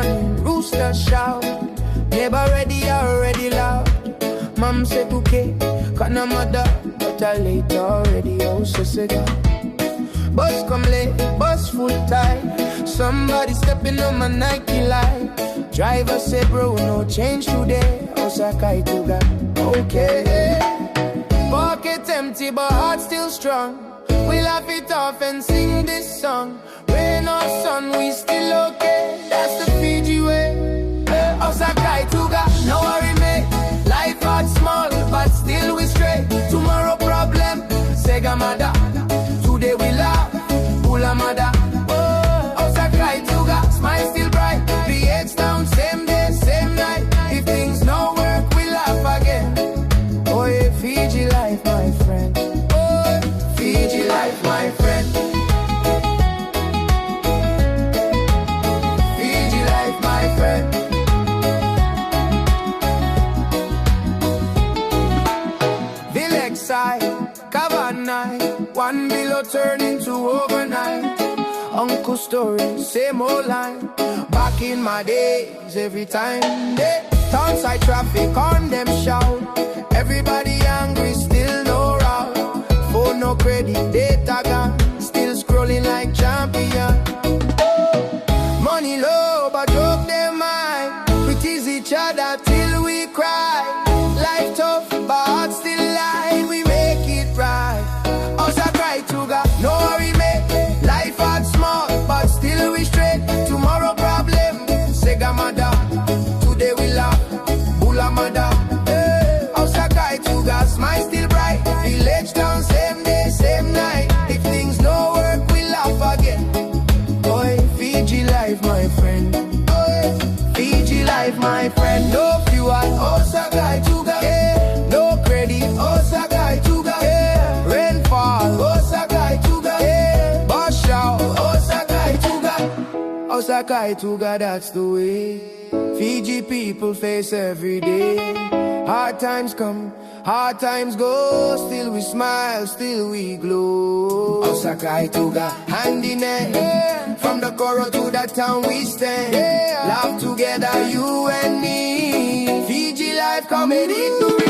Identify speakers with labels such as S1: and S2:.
S1: morning, rooster shout. Neighbor ready, already loud. Mom said okay, kana mother, but I late already, oh so cigar. Bus come late, bus full tight. Somebody stepping on my Nike light. Driver said bro, no change today, oh Sa Qai Tu Ga. Okay, pocket empty but heart still strong. We laugh it off and sing this song. Rain or sun, we still okay. That's the Fiji way. Oh Sa Qai Tu Ga, no worry mate. Life hard small, but still we straight. Tomorrow problem, Sega Mada. Today we laugh, Pula Mada. Oh Sa Qai Tu Ga, smile still bright. PH down, same day, same night. If things no work, we laugh again. Oh yeah, Fiji life, my friend. Oh, Fiji life, my friend. Fiji life, my friend. One below turn into overnight. Uncle story, same old line. Back in my days, every time they townside traffic on them shout. Everybody angry, still no route. Phone no credit, data gone. Still scrolling like champion. Money low, but joke them mind. We tease each other till we cry. Life tough, but heart still light. We make it right. Oh Sa Qai Tu Ga, no worry mate. Life hard small, but still we straight. Tomorrow problem, Sega Mada. Today we laugh, Bula Mada. Oh Sa Qai Tu Ga, smile still bright. Village town, same day, same night. If things no work, we laugh again. Boy, Fiji life, my friend. Boy, Fiji life, my friend. No fuel, oh Sa Qai Tu Ga. Yeah. No credit, oh Sa Qai Tu Ga. Yeah. Rainfall, oh Sa Qai Tu Ga. Yeah. Bush out, oh Sa Qai Tu Ga. Oh Sa Qai Tu Ga, that's the way Fiji people face every day. Hard times come, hard times go. Still we smile, still we glow. Oh Sa Qai Tu Ga, hand in hand. Yeah. From the Coro to the town we stand. Yeah. Laugh together, you and me. Fiji life comedy.